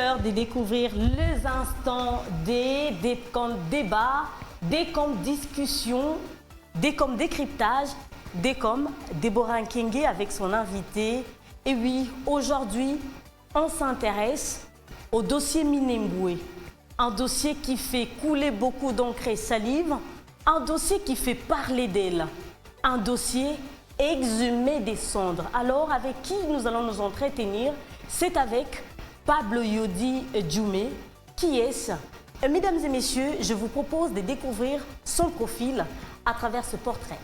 l'heure de découvrir les instants des comme débats, des comme discussions, des comme décryptage, des comme Déborah Nkenge avec son invité. Et oui, aujourd'hui, on s'intéresse au dossier Minembwe. Un dossier qui fait couler beaucoup d'encre et salive, un dossier qui fait parler d'elle, un dossier exhumé des cendres. Alors, avec qui nous allons nous entretenir? C'est avec Pablo Yodi Djoumé. Qui est-ce? Mesdames et messieurs, je vous propose de découvrir son profil à travers ce portrait.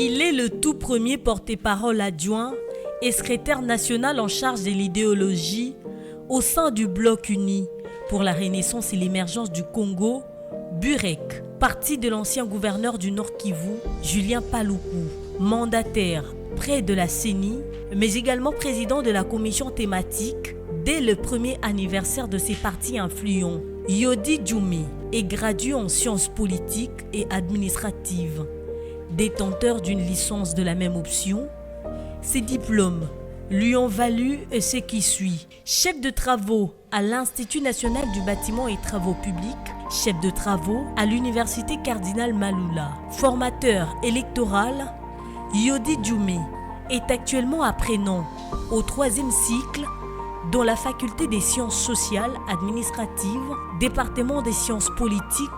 Il est le tout premier porte-parole adjoint et secrétaire national en charge de l'idéologie au sein du Bloc uni pour la renaissance et l'émergence du Congo, Burek, parti de l'ancien gouverneur du Nord Kivu, Julien Paluku, mandataire près de la CENI, mais également président de la commission thématique dès le premier anniversaire de ses partis influents. Yodi Djoumé est gradué en sciences politiques et administratives, détenteur d'une licence de la même option. Ses diplômes lui ont valu ce qui suit: chef de travaux à l'Institut national du bâtiment et travaux publics, chef de travaux à l'Université Cardinal Malula. Formateur électoral, Yodi Djoumé est actuellement apprenant au 3e cycle dans la faculté des sciences sociales administratives, département des sciences politiques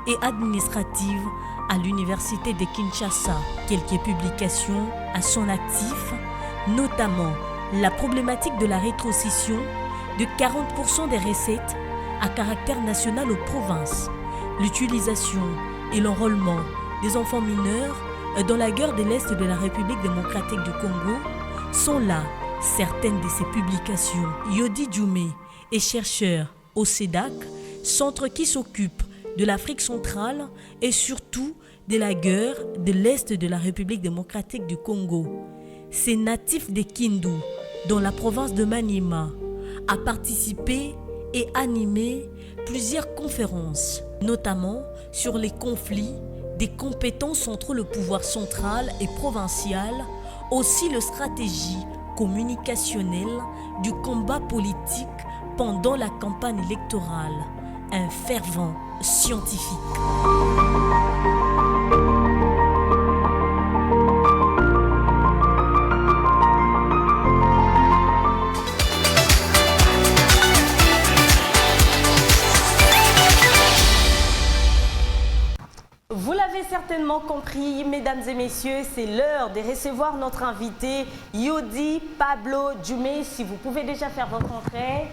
et administratives à l'Université de Kinshasa. Quelques publications à son actif, notamment la problématique de la rétrocession de 40% des recettes à caractère national aux provinces, l'utilisation et l'enrôlement des enfants mineurs dans la guerre de l'Est de la République démocratique du Congo sont là certaines de ses publications. Yodi Djoumé est chercheur au CEDAC, centre qui s'occupe de l'Afrique centrale et surtout de la guerre de l'Est de la République démocratique du Congo. C'est natif de Kindu, dans la province de Maniema, a participé et animé plusieurs conférences, notamment sur les conflits des compétences entre le pouvoir central et provincial, aussi la stratégie communicationnelle du combat politique pendant la campagne électorale. Un fervent scientifique. Vous l'avez certainement compris, mesdames et messieurs, c'est l'heure de recevoir notre invité Yodi Pablo Djoumé. Si vous pouvez déjà faire votre entrée.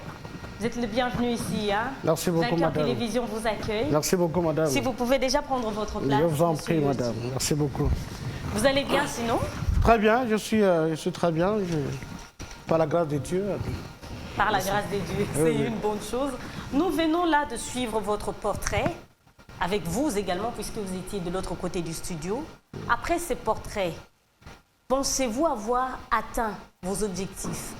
Vous êtes le bienvenu ici. Hein? Merci beaucoup, madame. Télévision vous accueille. Merci beaucoup, madame. Si vous pouvez déjà prendre votre place. Je vous en prie, madame. Merci beaucoup. Vous allez bien sinon? Très bien, je suis très bien. Par la grâce de Dieu. Par la grâce de Dieu, c'est une bonne chose. Nous venons là de suivre votre portrait, avec vous également, puisque vous étiez de l'autre côté du studio. Après ces portraits, pensez-vous avoir atteint vos objectifs?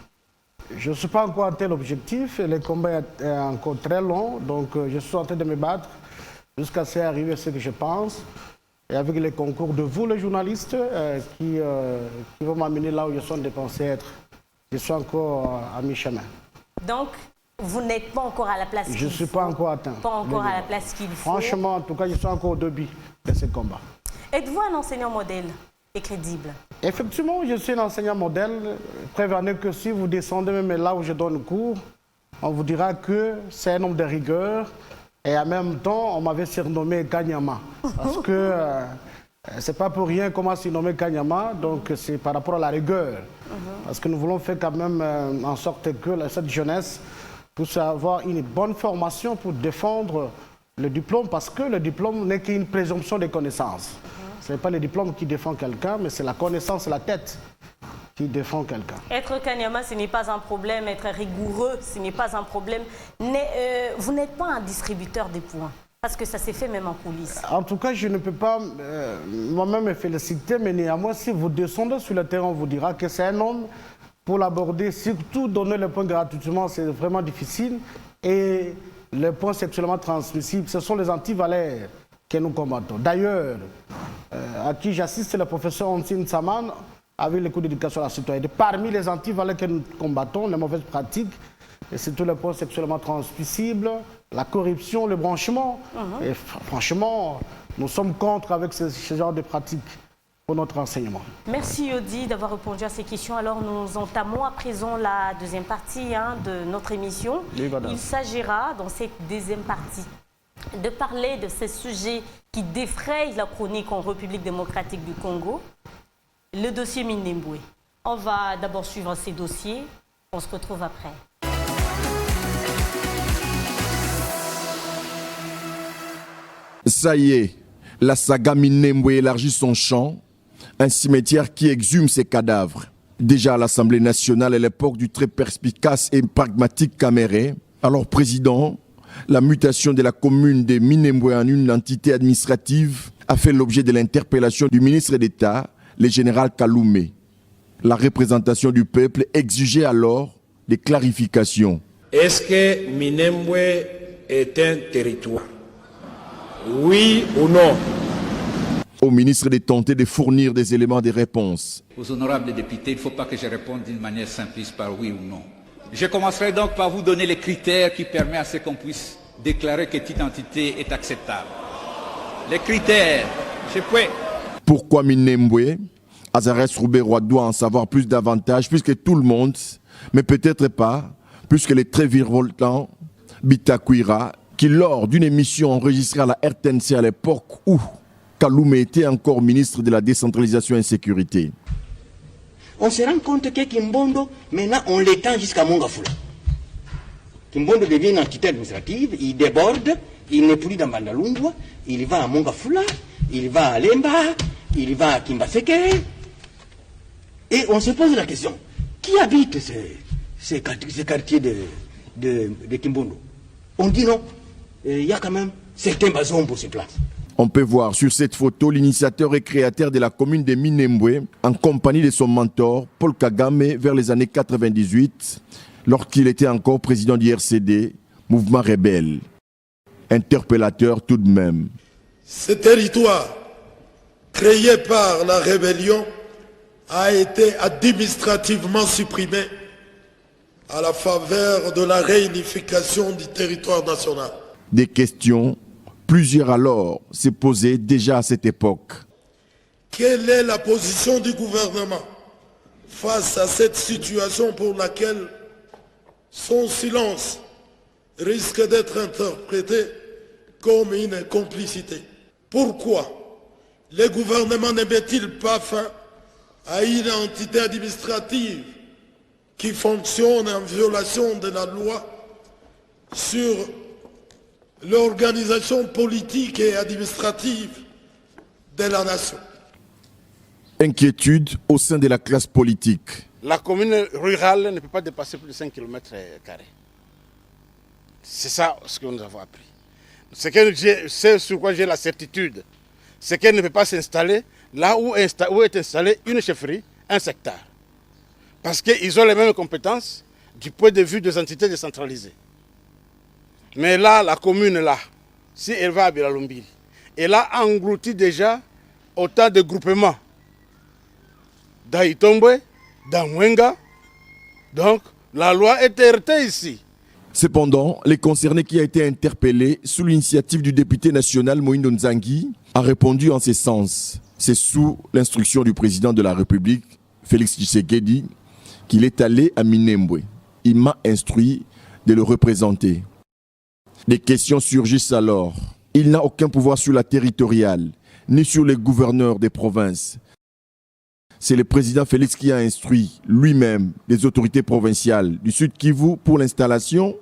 Je ne suis pas encore atteint l'objectif, le combat est encore très long, donc je suis en train de me battre jusqu'à ce arriver ce que je pense. Et avec le concours de vous, les journalistes, qui vont m'amener là où je suis pensé être. Je suis encore à mi-chemin. Donc, vous n'êtes pas encore à la place qu'il faut? Je ne suis pas encore atteint. Pas encore à la place qu'il faut? Franchement, en tout cas, je suis encore au début de ce combat. Êtes-vous un enseignant modèle et crédible? Effectivement, je suis un enseignant modèle. Prévenez que si vous descendez même là où je donne cours, on vous dira que c'est un homme de rigueur. Et en même temps, on m'avait surnommé Kanyama. Parce que c'est pas pour rien qu'on m'a surnommé Kanyama, donc c'est par rapport à la rigueur. Parce que nous voulons faire quand même en sorte que cette jeunesse puisse avoir une bonne formation pour défendre le diplôme, parce que le diplôme n'est qu'une présomption de connaissances. Ce n'est pas le diplôme qui défend quelqu'un, mais c'est la connaissance, la tête qui défend quelqu'un. Être Kanyama, ce n'est pas un problème. Être rigoureux, ce n'est pas un problème. Vous n'êtes pas un distributeur des points, parce que ça s'est fait même en coulisses. En tout cas, je ne peux pas moi-même me féliciter, mais néanmoins, si vous descendez sur le terrain, on vous dira que c'est un homme pour l'aborder, surtout donner le point gratuitement, c'est vraiment difficile. Et les points sexuellement transmissibles, ce sont les antivalaires que nous combattons. D'ailleurs, à qui j'assiste, c'est le professeur Onsine Saman, avec les cours d'éducation à la citoyenneté. Parmi les antivalaires que nous combattons, les mauvaises pratiques, c'est tous les points sexuellement transmissibles, la corruption, le branchement. Et franchement, nous sommes contre avec ce genre de pratiques pour notre enseignement. Merci Yodi d'avoir répondu à ces questions. Alors nous entamons à présent la deuxième partie de notre émission. Oui, il s'agira dans cette deuxième partie de parler de ces sujets qui défrayent la chronique en République démocratique du Congo, le dossier Minembwe. On va d'abord suivre ces dossiers, on se retrouve après. Ça y est, la saga Minembwe élargit son champ, un cimetière qui exhume ses cadavres. Déjà à l'Assemblée nationale à l'époque du très perspicace et pragmatique Caméré, alors président, la mutation de la commune de Minembwe en une entité administrative a fait l'objet de l'interpellation du ministre d'État, le général Kaloumé. La représentation du peuple exigeait alors des clarifications. Est-ce que Minembwe est un territoire? Oui ou non? Au ministre de tenter de fournir des éléments de réponse. Aux honorables députés, il ne faut pas que je réponde d'une manière simpliste par oui ou non. Je commencerai donc par vous donner les critères qui permettent à ce qu'on puisse déclarer que cette identité est acceptable. Les critères, c'est quoi? Pourquoi Minembwe? Azarès Rouberois doit en savoir plus davantage, puisque tout le monde, mais peut-être pas, puisque les très virevoltants Bitakwira, qui lors d'une émission enregistrée à la RTNC à l'époque où Kaloumé était encore ministre de la décentralisation et sécurité. On se rend compte que Kimbondo, maintenant, on l'étend jusqu'à Mongafula. Kimbondo devient une entité administrative, il déborde, il n'est plus dans Bandalungwa, il va à Mongafula, il va à Lemba, il va à Kimbaseke. Et on se pose la question, qui habite ces quartiers de Kimbondo? On dit non, il y a quand même certains besoins pour ces places. On peut voir sur cette photo l'initiateur et créateur de la commune de Minembwe en compagnie de son mentor Paul Kagame vers les années 98 lorsqu'il était encore président du RCD, mouvement rebelle. Interpellateur tout de même. Ce territoire créé par la rébellion a été administrativement supprimé à la faveur de la réunification du territoire national. Des questions. Plusieurs alors se posaient déjà à cette époque. Quelle est la position du gouvernement face à cette situation pour laquelle son silence risque d'être interprété comme une complicité? Pourquoi le gouvernement ne met-il pas fin à une entité administrative qui fonctionne en violation de la loi sur l'organisation politique et administrative de la nation? Inquiétude au sein de la classe politique. La commune rurale ne peut pas dépasser plus de 5 km². C'est ça ce que nous avons appris. C'est sur quoi j'ai la certitude. C'est qu'elle ne peut pas s'installer là où est installée une chefferie, un secteur. Parce qu'ils ont les mêmes compétences du point de vue des entités décentralisées. Mais là, la commune, là, si elle va à Bilalumbiri, elle a englouti déjà autant de groupements d'Aïtombwe, d'Amwenga. Donc, la loi est heurtée ici. Cependant, les concernés qui a été interpellé sous l'initiative du député national Moïndo Nzangi a répondu en ce sens. C'est sous l'instruction du président de la République, Félix Tshisekedi, qu'il est allé à Minembwe. Il m'a instruit de le représenter. Des questions surgissent alors. Il n'a aucun pouvoir sur la territoriale, ni sur les gouverneurs des provinces. C'est le président Félix qui a instruit lui-même les autorités provinciales du Sud Kivu pour l'installation.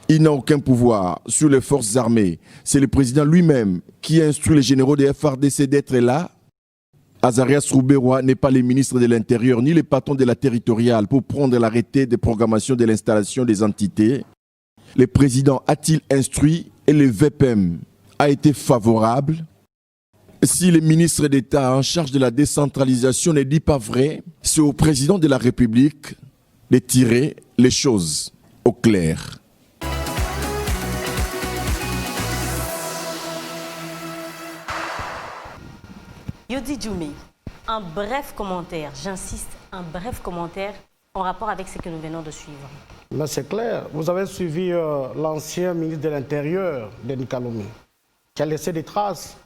Il n'a aucun pouvoir sur les forces armées. C'est le président lui-même qui a instruit les généraux des FARDC d'être là. Azarias Rouberois n'est pas le ministre de l'Intérieur ni le patron de la territoriale pour prendre l'arrêté de programmation de l'installation des entités. Le président a-t-il instruit et le VPM a été favorable? Si le ministre d'État en charge de la décentralisation ne dit pas vrai, c'est au président de la République de tirer les choses au clair. Yodi Djoumé, un bref commentaire, j'insiste, un bref commentaire en rapport avec ce que nous venons de suivre. Mais c'est clair, vous avez suivi l'ancien ministre de l'Intérieur, Denis Kalomé, qui a laissé des traces.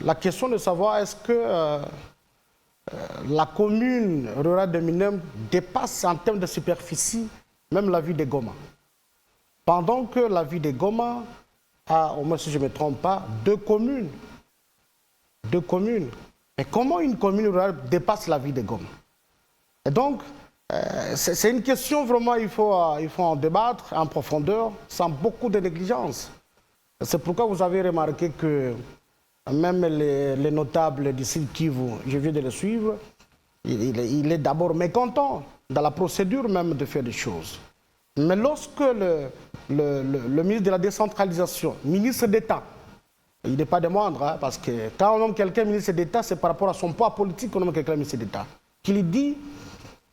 La question de savoir est-ce que la commune rurale de Minem dépasse en termes de superficie même la ville de Goma. Pendant que la ville de Goma a, au moins si je ne me trompe pas, deux communes. Mais comment une commune rurale dépasse la ville de Goma? Et donc, c'est une question vraiment, il faut en débattre en profondeur, sans beaucoup de négligence. C'est pourquoi vous avez remarqué que même les notables d'ici Kivu, je viens de le suivre, il est d'abord mécontent dans la procédure même de faire des choses. Mais lorsque le ministre de la décentralisation, ministre d'État, il n'est pas de moindre, hein, parce que quand on nomme quelqu'un ministre d'État, c'est par rapport à son poids politique qu'on nomme quelqu'un ministre d'État, qu'il dit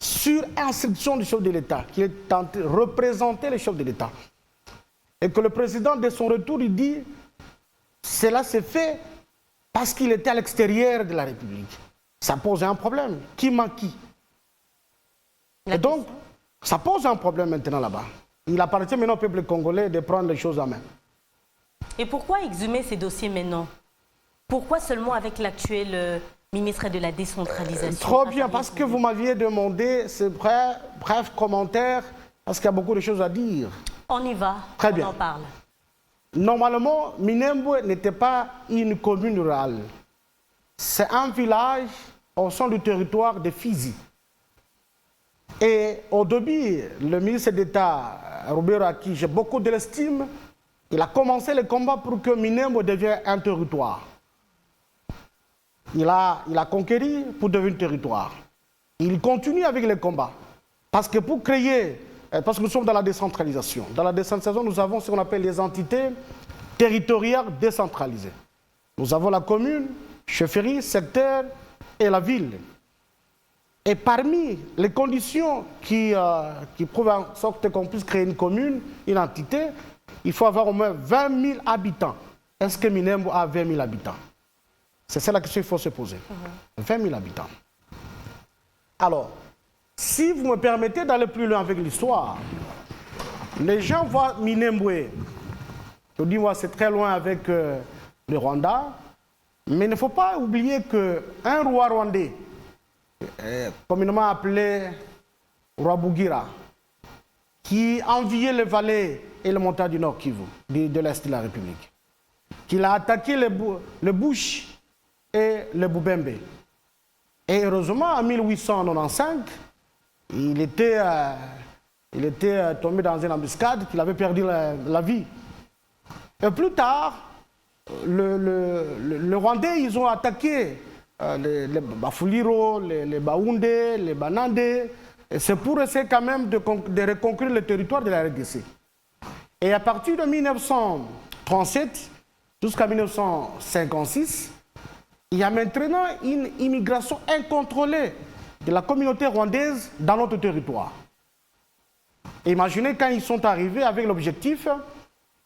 sur instruction du chef de l'État, qu'il est tenté de représenter le chef de l'État. Et que le président, de son retour, il dit cela s'est fait parce qu'il était à l'extérieur de la République. Ça pose un problème. Qui manque qui? Et donc, ça pose un problème maintenant là-bas. Il appartient maintenant au peuple congolais de prendre les choses en main. Et pourquoi exhumer ces dossiers maintenant? Pourquoi seulement avec l'actuel ministre de la décentralisation? Trop bien, parce que vous m'aviez demandé ce bref commentaire, parce qu'il y a beaucoup de choses à dire. On y va, Très bien. On en parle. Normalement, Minembwe n'était pas une commune rurale. C'est un village au sein du territoire de Fizi. Et au début, le ministre d'État, Robert, à qui j'ai beaucoup de l'estime, il a commencé le combat pour que Minembwe devienne un territoire. Il a conquéri pour devenir territoire. Il continue avec le combat. Parce que pour créer, parce que nous sommes dans la décentralisation. Dans la décentralisation, nous avons ce qu'on appelle les entités territoriales décentralisées. Nous avons la commune, chefferie, secteur et la ville. Et parmi les conditions qui prouvent en sorte qu'on puisse créer une commune, une entité, il faut avoir au moins 20 000 habitants. Est-ce que Minembwe a 20 000 habitants? C'est ça la question qu'il faut se poser. 20 000 habitants. Alors, si vous me permettez d'aller plus loin avec l'histoire, les gens voient Minembwe. Je dis, moi, c'est très loin avec le Rwanda, mais il ne faut pas oublier qu'un roi rwandais, communément appelé Roi Bougira, qui enviait les vallées et les montagnes du Nord Kivu, de l'Est de la République, qu'il a attaqué le Bush et le Bubembe. Et heureusement, en 1895, il était tombé dans une embuscade, qu'il avait perdu la vie. Et plus tard, le Rwandais, ils ont attaqué les Bafuliro, les Baoundé, les Banandé. Et c'est pour essayer quand même de reconquérir le territoire de la RDC. Et à partir de 1937 jusqu'à 1956, il y a maintenant une immigration incontrôlée de la communauté rwandaise dans notre territoire. Imaginez quand ils sont arrivés avec l'objectif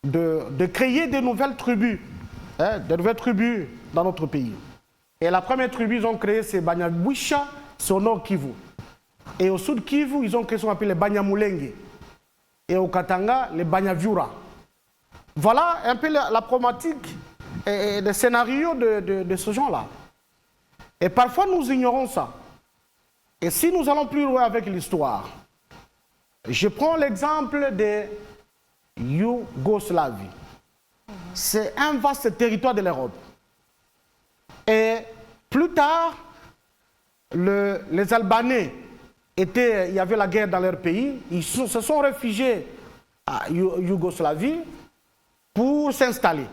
de créer de nouvelles tribus, dans notre pays. Et la première tribu qu'ils ont créée, c'est Banyabwisha, c'est au nord Kivu. Et au sud Kivu, ils ont créé ce qu'on appelle les Banyamulenge. Et au Katanga, les Banyavyura. Voilà un peu la problématique et le scénario de ce genre-là. Et parfois, nous ignorons ça. Et si nous allons plus loin avec l'histoire, je prends l'exemple de Yougoslavie. C'est un vaste territoire de l'Europe. Et plus tard, les Albanais, il y avait la guerre dans leur pays, ils se sont réfugiés à Yougoslavie pour s'installer.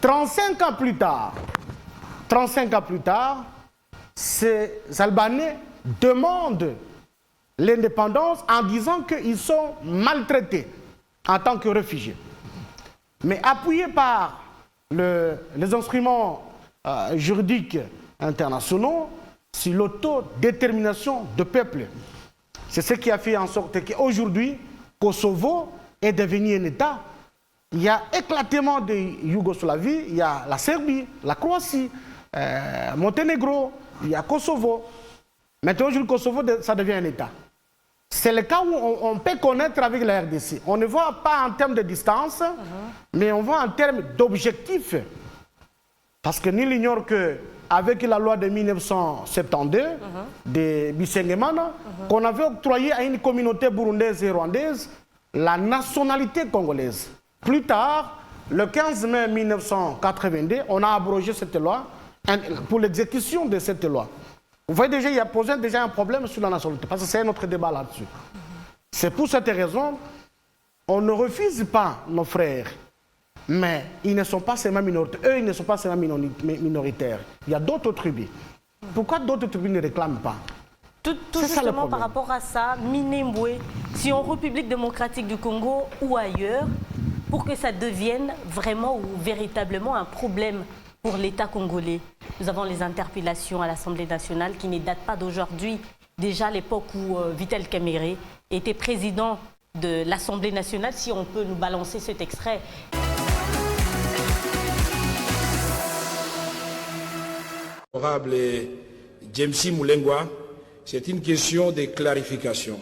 35 ans plus tard, ces Albanais demandent l'indépendance en disant qu'ils sont maltraités en tant que réfugiés. Mais appuyés par les instruments juridiques internationaux sur l'autodétermination du peuple. C'est ce qui a fait en sorte qu'aujourd'hui, Kosovo est devenu un État. Il y a éclatement de Yougoslavie, il y a la Serbie, la Croatie, Monténégro, il y a Kosovo. Maintenant, aujourd'hui, Kosovo, ça devient un État. C'est le cas où on peut connaître avec la RDC. On ne voit pas en termes de distance, mais on voit en termes d'objectifs. Parce que nul n'ignore qu'avec la loi de 1972 de Bisengemana, qu'on avait octroyé à une communauté burundaise et rwandaise la nationalité congolaise. Plus tard, le 15 mai 1982, on a abrogé cette loi pour l'exécution de cette loi. Vous voyez déjà, il y a posé déjà un problème sur la nationalité, parce que c'est un autre débat là-dessus. C'est pour cette raison, on ne refuse pas nos frères, mais ils ne sont pas seulement minoritaires. Eux, ils ne sont pas seulement minoritaires. Il y a d'autres tribus. Pourquoi d'autres tribus ne réclament pas? Tout justement par rapport à ça, Minembwe, si en République démocratique du Congo ou ailleurs, pour que ça devienne vraiment ou véritablement un problème pour l'État congolais. Nous avons les interpellations à l'Assemblée nationale qui ne datent pas d'aujourd'hui. Déjà à l'époque où Vital Kamerhe était président de l'Assemblée nationale, si on peut nous balancer cet extrait. Honorable James Moulengwa, c'est une question de clarification.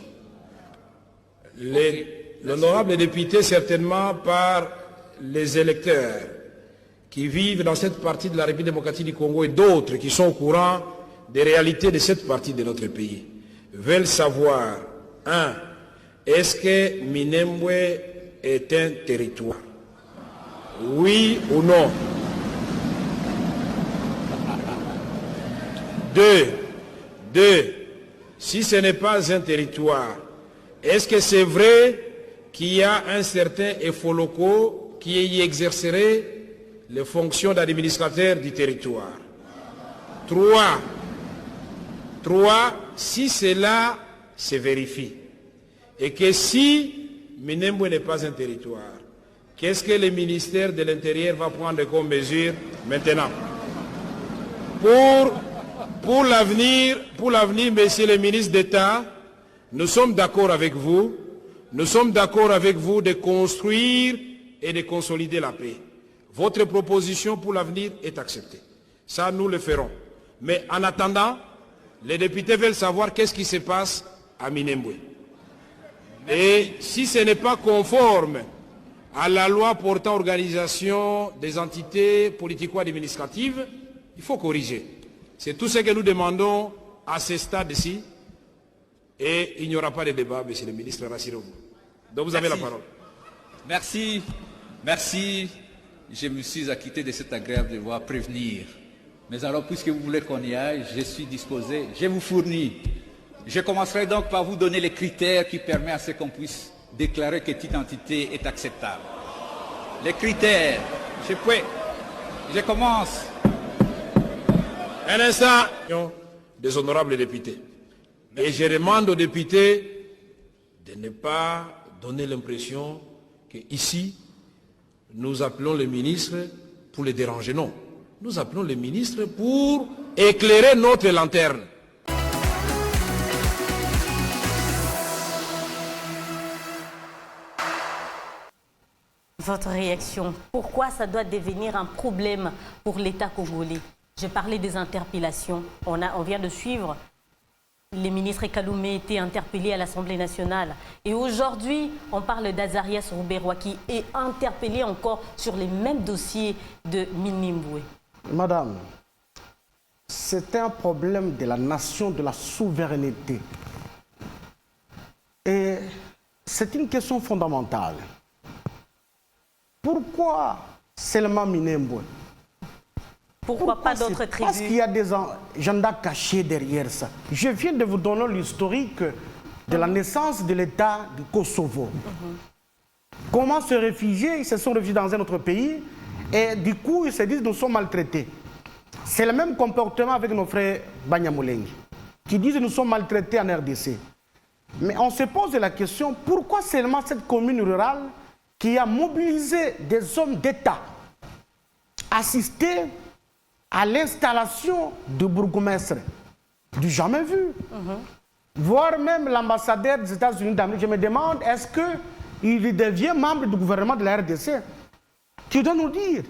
L'honorable député, certainement par les électeurs qui vivent dans cette partie de la République démocratique du Congo et d'autres qui sont au courant des réalités de cette partie de notre pays, veulent savoir, 1. Est-ce que Minembwe est un territoire? Oui ou non? 2. Si ce n'est pas un territoire, est-ce que c'est vrai qu'il y a un certain Efoloko qui y exercerait les fonctions d'administrateur du territoire? 3. Si cela se vérifie, et que si Minembwe n'est pas un territoire, qu'est-ce que le ministère de l'Intérieur va prendre comme mesure maintenant? Pour l'avenir, Monsieur le ministre d'État, nous sommes d'accord avec vous. Nous sommes d'accord avec vous de construire et de consolider la paix. Votre proposition pour l'avenir est acceptée. Ça, nous le ferons. Mais en attendant, les députés veulent savoir qu'est-ce qui se passe à Minembwe. Et si ce n'est pas conforme à la loi portant organisation des entités politico-administratives, il faut corriger. C'est tout ce que nous demandons à ce stade-ci. Et il n'y aura pas de débat, monsieur le ministre, rassurez-vous. Donc vous avez la parole. Merci. Je me suis acquitté de cet agréable devoir prévenir. Mais alors, puisque vous voulez qu'on y aille, je suis disposé, je vous fournis. Je commencerai donc par vous donner les critères qui permettent à ce qu'on puisse déclarer que cette identité est acceptable. Les critères, je commence. Un instant, des honorables députés. Et je demande aux députés de ne pas donner l'impression qu'ici, nous appelons les ministres pour les déranger. Non. Nous appelons les ministres pour éclairer notre lanterne. Votre réaction, pourquoi ça doit devenir un problème pour l'État congolais? J'ai parlé des interpellations. On vient de suivre. Les ministres Kaloumé étaient interpellés à l'Assemblée nationale. Et aujourd'hui, on parle d'Azarias Rouberois qui est interpellé encore sur les mêmes dossiers de Minembwe. Madame, c'est un problème de la nation, de la souveraineté. Et c'est une question fondamentale. Pourquoi seulement Minembwe? Pourquoi pas d'autres tribus? Parce qu'il y a des agendas cachés derrière ça. Je viens de vous donner l'historique de la naissance de l'État du Kosovo. Comment se réfugier? Ils se sont réfugiés dans un autre pays et du coup ils se disent nous sommes maltraités. C'est le même comportement avec nos frères Banyamulenge qui disent nous sommes maltraités en RDC. Mais on se pose la question, pourquoi seulement cette commune rurale qui a mobilisé des hommes d'État assistés à l'installation du bourgmestre, du jamais vu. Voire même l'ambassadeur des États-Unis d'Amérique, je me demande, est-ce qu'il devient membre du gouvernement de la RDC? Qui doit nous dire?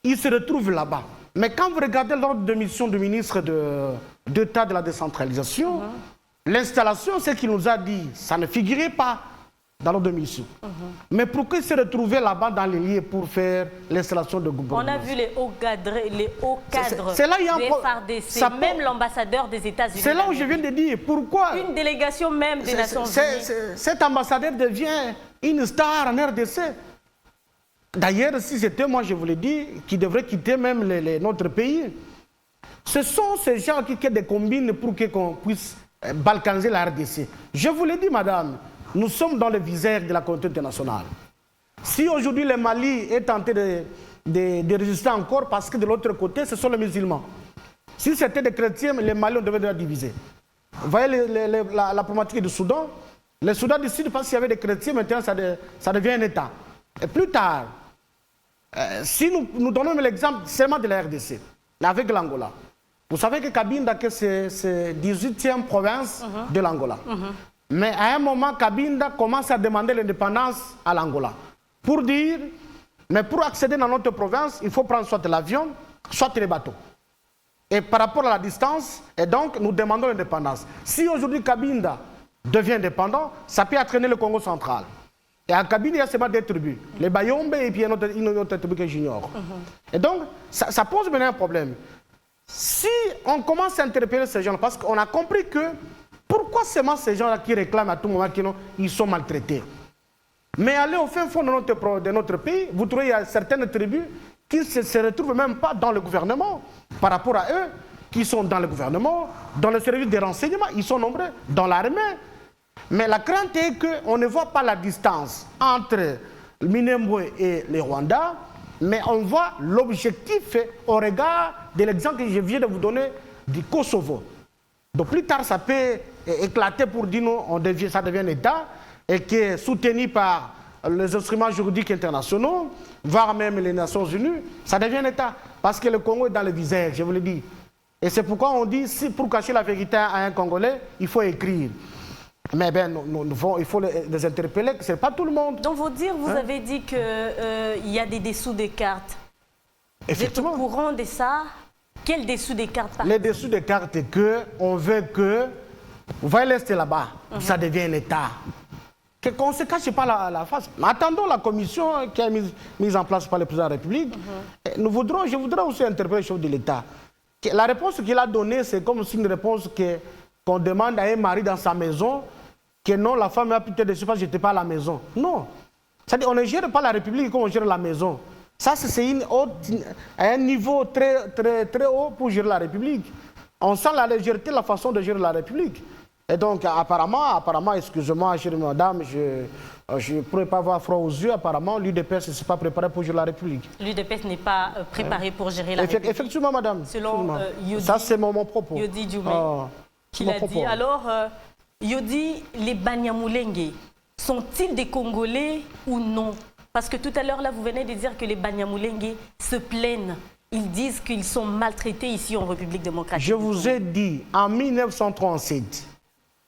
Il se retrouve là-bas. Mais quand vous regardez l'ordre de mission du ministre d'État de la décentralisation, l'installation, ce qu'il nous a dit, ça ne figurait pas dans l'ordre de mission. Mais pourquoi il s'est retrouvé là-bas dans les lieux pour faire l'installation de gouvernement? On a vu les hauts cadres c'est là il y a des FARDC, même l'ambassadeur des États-Unis. C'est là où je viens de dire pourquoi. Une délégation même des Nations Unies. Cet ambassadeur devient une star en RDC. D'ailleurs, si c'était moi, je vous l'ai dit, qui devrait quitter même notre pays. Ce sont ces gens qui créent des combines pour qu'on puisse balkaniser la RDC. Je vous l'ai dit, madame, nous sommes dans le viseur de la communauté internationale. Si aujourd'hui le Mali est tenté de résister encore, parce que de l'autre côté, ce sont les musulmans. Si c'était des chrétiens, les Mali, on devait déjà diviser. Vous voyez la problématique du Soudan? Le Soudan du Sud, parce qu'il y avait des chrétiens, maintenant ça devient un État. Et plus tard, si nous donnons l'exemple seulement de la RDC, avec l'Angola, vous savez que Cabinda, c'est 18e province de l'Angola. Mais à un moment, Cabinda commence à demander l'indépendance à l'Angola. Pour dire, mais pour accéder dans notre province, il faut prendre soit l'avion, soit les bateaux. Et par rapport à la distance, et donc nous demandons l'indépendance. Si aujourd'hui Cabinda devient indépendant, ça peut entraîner le Congo central. Et à Cabinda, il y a seulement des tribus. Les Bayombe et puis une autre tribu que j'ignore. Et donc, ça pose maintenant un problème. Si on commence à interpeller ces gens, parce qu'on a compris que pourquoi seulement ces gens-là qui réclament à tout moment qu'ils sont maltraités. Mais allez au fin fond de notre pays, vous trouvez qu'il y a certaines tribus qui ne se retrouvent même pas dans le gouvernement. Par rapport à eux, qui sont dans le gouvernement, dans le service des renseignements, ils sont nombreux, dans l'armée. Mais la crainte est qu'on ne voit pas la distance entre le Minembwe et le Rwanda, mais on voit l'objectif au regard de l'exemple que je viens de vous donner du Kosovo. Donc plus tard, ça peut éclater pour dire non, ça devient un État et qui est soutenu par les instruments juridiques internationaux, voire même les Nations Unies, ça devient un État. Parce que le Congo est dans le viseur, je vous le dis. Et c'est pourquoi on dit, si pour cacher la vérité à un Congolais, il faut écrire. Mais ben, il faut les interpeller, ce n'est pas tout le monde. Donc, vous avez dit qu'il y a des dessous des cartes. Effectivement. Vous êtes au courant de ça? Quel dessous des cartes? Les dessous des cartes, c'est qu'on veut que, vous voyez l'Est là-bas, ça devient un État. Qu'on ne se cache pas la face. Attendons la commission qui est mise en place par le président de la République. Je voudrais aussi interpeller le chef de l'État. La réponse qu'il a donnée, c'est comme une réponse qu'on demande à un mari dans sa maison, que non, la femme a pu te décider parce que je n'étais pas à la maison. Non. C'est-à-dire, on ne gère pas la République comme on gère la maison. Ça, c'est un niveau très, très, très haut pour gérer la République. On sent la légèreté, la façon de gérer la République. Et donc, apparemment, excusez-moi, chère madame, je ne pourrais pas avoir froid aux yeux. Apparemment, l'UDPS ne s'est pas préparé pour gérer la République. L'UDPS n'est pas préparé pour gérer la République. Effectivement, madame. Selon Yodi, ça, c'est mon propos. Yodi Djoumé, qui l'a dit. Alors, Yodi, les Banyamulenge, sont-ils des Congolais ou non? Parce que tout à l'heure, là, vous venez de dire que les Banyamulenge se plaignent. Ils disent qu'ils sont maltraités ici en République démocratique. Je vous ai dit, en 1937,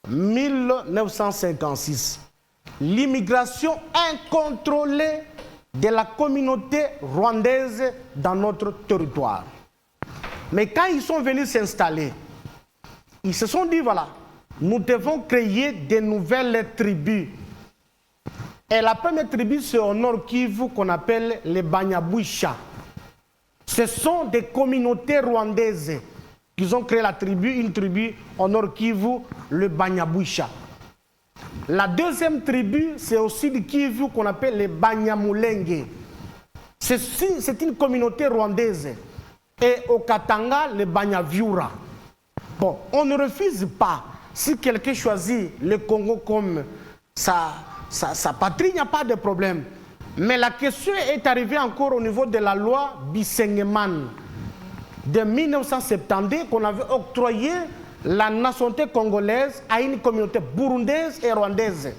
1956, l'immigration incontrôlée de la communauté rwandaise dans notre territoire. Mais quand ils sont venus s'installer, ils se sont dit, voilà, nous devons créer de nouvelles tribus. Et la première tribu, c'est au Nord Kivu qu'on appelle les Banyabwisha. Ce sont des communautés rwandaises qui ont créé une tribu au Nord Kivu, le Banyabwisha. La deuxième tribu, c'est aussi du Kivu qu'on appelle les Banyamulenge. C'est une communauté rwandaise. Et au Katanga, les Banyaviura. Bon, on ne refuse pas. Si quelqu'un choisit le Congo comme sa patrie, il n'y a pas de problème. Mais la question est arrivée encore au niveau de la loi Bisengeman de 1972 qu'on avait octroyé la nationalité congolaise à une communauté burundaise et rwandaise.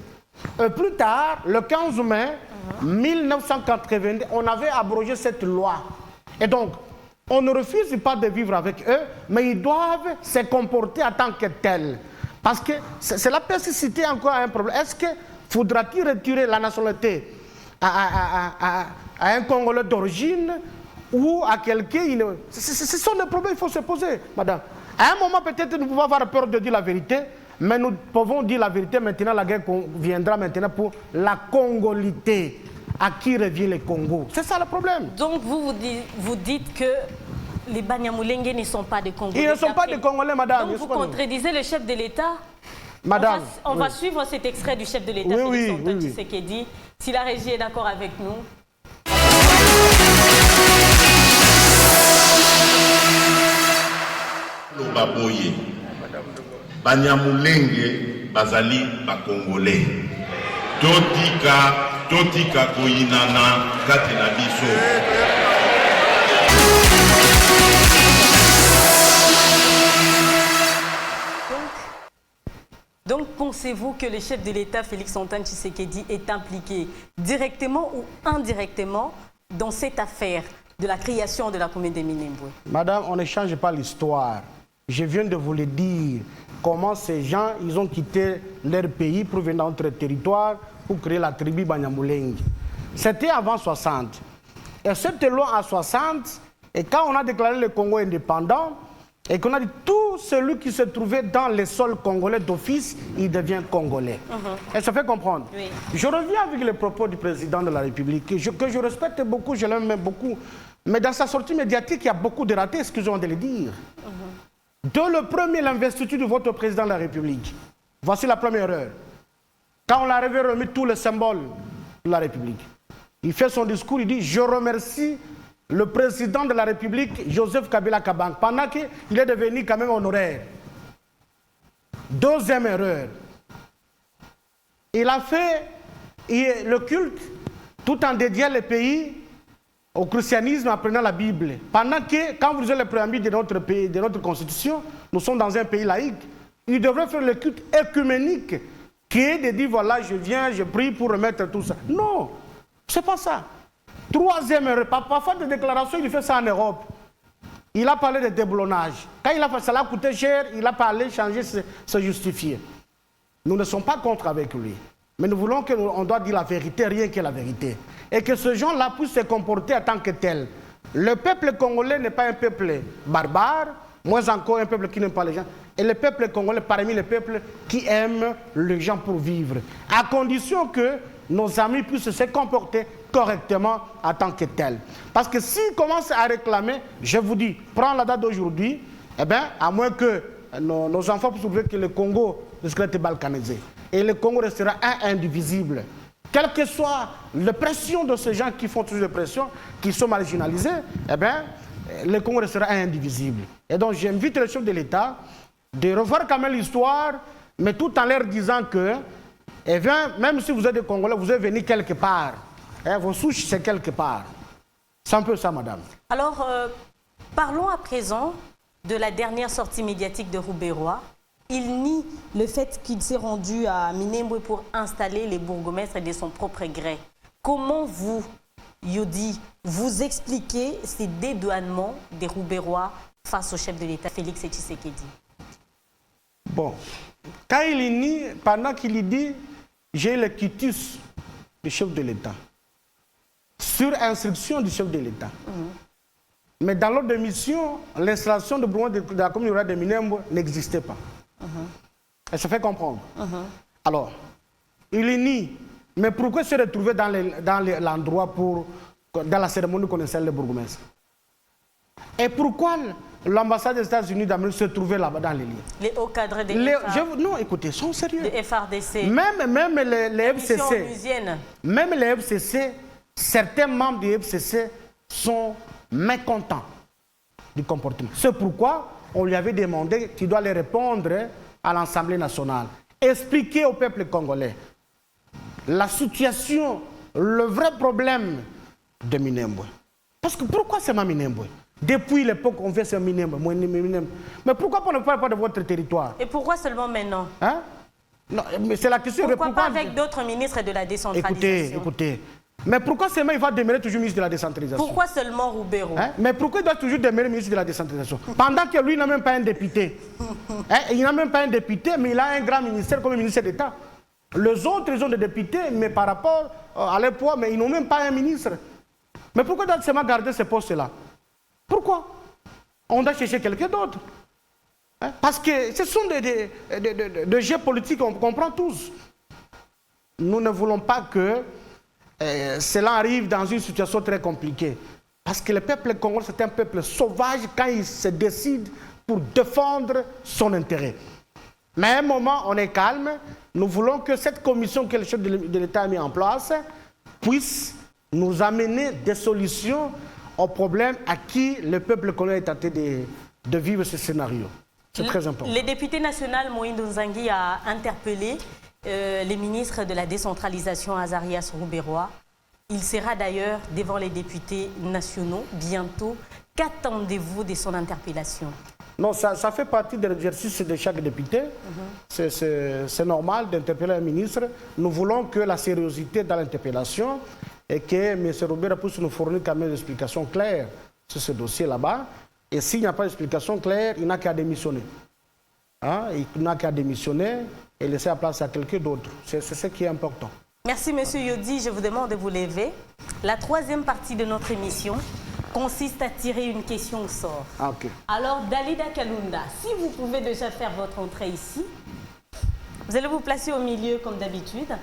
Plus tard, le 15 mai 1982, on avait abrogé cette loi. Et donc, On ne refuse pas de vivre avec eux, mais ils doivent se comporter en tant que tels. Parce que cela peut susciter encore un problème. Est-ce que faudra-t-il retirer la nationalité à un Congolais d'origine ou à quelqu'un? Ce sont des problèmes qu'il faut se poser, madame. À un moment, peut-être, nous pouvons avoir peur de dire la vérité, mais nous pouvons dire la vérité maintenant. La guerre viendra maintenant pour la congolité. À qui revient le Congo? C'est ça le problème. Donc vous dites que les Banyamulenge ne sont pas des Congolais. Ils ne sont pas des Congolais, madame. Donc vous contredisez le chef de l'État? Madame. On va suivre cet extrait du chef de l'État, Félix Antoine Tshisekedi. Si la régie est d'accord avec nous. Baboye, Banyamulenge, Bazali, Bakongolais. Totika koyinana katina biso. Donc pensez-vous que le chef de l'État, Félix Antoine Tshisekedi, est impliqué directement ou indirectement dans cette affaire de la création de la commune de Minembwe? Madame, on ne change pas l'histoire. Je viens de vous le dire. Comment ces gens, ils ont quitté leur pays pour venir dans notre territoire pour créer la tribu Banyamulenge. C'était avant 60. Et cette loi en 60, et quand on a déclaré le Congo indépendant, et qu'on a dit tout celui qui se trouvait dans les sols congolais d'office, il devient congolais. Et ça fait comprendre. Oui. Je reviens avec les propos du président de la République, que je respecte beaucoup, je l'aime beaucoup. Mais dans sa sortie médiatique, il y a beaucoup de ratés, excusez-moi de le dire. Dès le premier, l'investiture de votre président de la République. Voici la première heure. Quand on l'a remis tous les symboles de la République, il fait son discours, il dit « Je remercie le président de la République, Joseph Kabila Kabange, pendant qu'il est devenu quand même honoraire. » Deuxième erreur. Il a fait le culte tout en dédiant le pays au christianisme en prenant la Bible. Pendant que, quand vous lisez le préambule de notre pays, de notre constitution, nous sommes dans un pays laïque, il devrait faire le culte œcuménique, qui est de dire, voilà, je viens, je prie pour remettre tout ça. Non, c'est pas ça. Troisième erreur, parfois de déclaration, il fait ça en Europe. Il a parlé de déboulonnage. Quand il a fait ça, ça a coûté cher, il a parlé, changer, se justifier. Nous ne sommes pas contre avec lui. Mais nous voulons qu'on doit dire la vérité, rien que la vérité. Et que ce gens-là puisse se comporter en tant que tel. Le peuple congolais n'est pas un peuple barbare, moins encore un peuple qui n'aime pas les gens. Et le peuple congolais parmi les peuples qui aiment les gens pour vivre. À condition que nos amis puissent se comporter correctement en tant que tel. Parce que s'ils commencent à réclamer, je vous dis, prends la date d'aujourd'hui, eh bien, à moins que nos enfants puissent trouver que le Congo risquerait d'être balkanisé. Et le Congo restera indivisible. Quelle que soit la pression de ces gens qui font toujours des pressions, qui sont marginalisés, eh bien, le Congo restera indivisible. Et donc, j'invite le chef de l'État de revoir quand même l'histoire, mais tout en leur disant que, eh bien, même si vous êtes des Congolais, vous êtes venus quelque part. Hein, vos souches, c'est quelque part. C'est un peu ça, madame. Alors, parlons à présent de la dernière sortie médiatique de Roubaix-Roy. Il nie le fait qu'il s'est rendu à Minembwe pour installer les bourgmestres de son propre gré. Comment vous, Yodi, vous expliquez ces dédouanements des Roubaix-Rois face au chef de l'État, Félix Tshisekedi? Bon, quand il nie, pendant qu'il dit, j'ai le quitus du chef de l'État, sur instruction du chef de l'État. Mais dans l'ordre de mission, l'installation de bourgmestre de la commune rurale de Minembwe n'existait pas. Et ça fait comprendre. Alors, il nie. Mais pourquoi se retrouver dans l'endroit dans la cérémonie qu'on installe le bourgmestre? Et pourquoi l'ambassade des États-Unis d'Amérique se trouvait là-bas dans les lieux? Les hauts cadres des Non, écoutez, sont sérieux. Les FRDC. Même les FCC. Même les FCC, certains membres du FCC sont mécontents du comportement. C'est pourquoi on lui avait demandé qu'il doit les répondre à l'Assemblée nationale. Expliquer au peuple congolais la situation, le vrai problème de Minembwe. Parce que pourquoi c'est ma Minembwe? Depuis l'époque, on fait ce Minembwe. Mais pourquoi on ne parle pas de votre territoire? Et pourquoi seulement maintenant? Hein? Non, mais c'est la question. Pourquoi pas avec d'autres ministres de la décentralisation? Écoutez, Mais pourquoi seulement il va demeurer toujours ministre de la décentralisation? Pourquoi seulement Roubero? Mais pourquoi il doit toujours demeurer ministre de la décentralisation? Pendant que lui n'a même pas un député. Il n'a même pas un député, mais il a un grand ministère comme ministre d'État. Les autres, ils ont des députés, mais par rapport à leur poids, mais ils n'ont même pas un ministre. Mais pourquoi doit seulement garder ce poste-là? Pourquoi? On doit chercher quelqu'un d'autre. Parce que ce sont des jeux politiques qu'on comprend tous. Nous ne voulons pas que cela arrive dans une situation très compliquée. Parce que le peuple congolais, c'est un peuple sauvage quand il se décide pour défendre son intérêt. Mais à un moment, on est calme. Nous voulons que cette commission que le chef de l'État a mis en place puisse nous amener des solutions aux problèmes à qui le peuple congolais est tenté de vivre ce scénario. C'est très important. Le député national Moïndo Nzangi a interpellé les ministres de la décentralisation Azarias Roubérois. Il sera d'ailleurs devant les députés nationaux bientôt. Qu'attendez-vous de son interpellation? Non, ça fait partie de l'exercice de chaque député. C'est normal d'interpeller un ministre. Nous voulons que la sérieuxité dans l'interpellation et que M. Roubérois puisse nous fournir quand même des explications claires sur ce dossier là-bas. Et s'il n'y a pas d'explication claire, il n'a qu'à démissionner. Il n'a qu'à démissionner et laisser la place à quelqu'un d'autre. C'est ce qui est important. Merci, M. Yodi. Je vous demande de vous lever. La troisième partie de notre émission consiste à tirer une question au sort. Okay. Alors, Dalida Kalunda, si vous pouvez déjà faire votre entrée ici, vous allez vous placer au milieu comme d'habitude.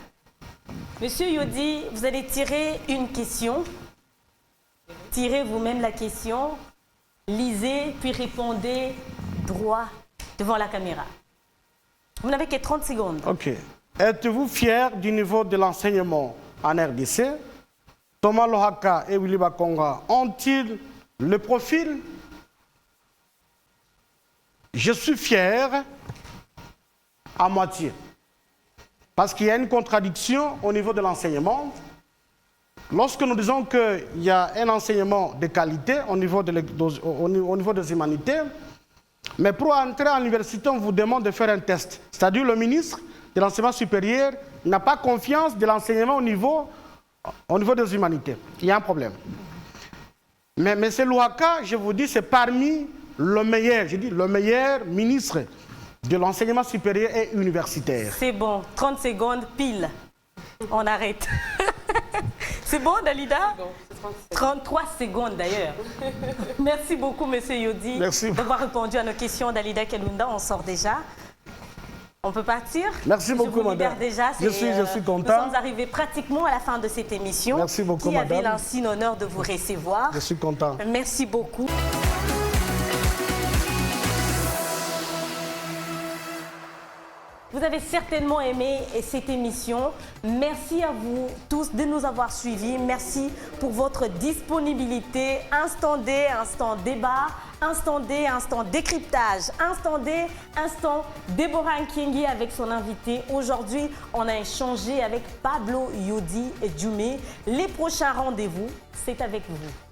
Monsieur Yodi, vous allez tirer une question. Tirez vous-même la question, lisez, puis répondez droit devant la caméra. Vous n'avez que 30 secondes. Ok. Êtes-vous fier du niveau de l'enseignement en RDC? Thomas Lohaka et Willy Bakonga ont-ils le profil? Je suis fier à moitié. Parce qu'il y a une contradiction au niveau de l'enseignement. Lorsque nous disons qu'il y a un enseignement de qualité au niveau des humanités, mais pour entrer à l'université, on vous demande de faire un test. C'est-à-dire le ministre de l'enseignement supérieur n'a pas confiance de l'enseignement au niveau des humanités. Il y a un problème. Mais M. Louaka, je vous dis, c'est parmi le meilleur, je dis le meilleur ministre de l'enseignement supérieur et universitaire. C'est bon, 30 secondes pile. On arrête. C'est bon, Dalida? 33 secondes d'ailleurs. Merci beaucoup, M. Yodi, d'avoir répondu à nos questions. Dalida Kalunda, on sort déjà. On peut partir? Merci beaucoup, madame. Déjà, je suis content. Nous sommes arrivés pratiquement à la fin de cette émission. Merci beaucoup, madame. Qui avait l'insigne honneur de vous recevoir. Je suis content. Merci beaucoup. Vous avez certainement aimé cette émission. Merci à vous tous de nous avoir suivis. Merci pour votre disponibilité. Instant D, instant débat, instant D, instant décryptage, instant D, instant Déborah Nkengi avec son invité. Aujourd'hui, on a échangé avec Pablo Yodi Djoumé. Les prochains rendez-vous, c'est avec vous.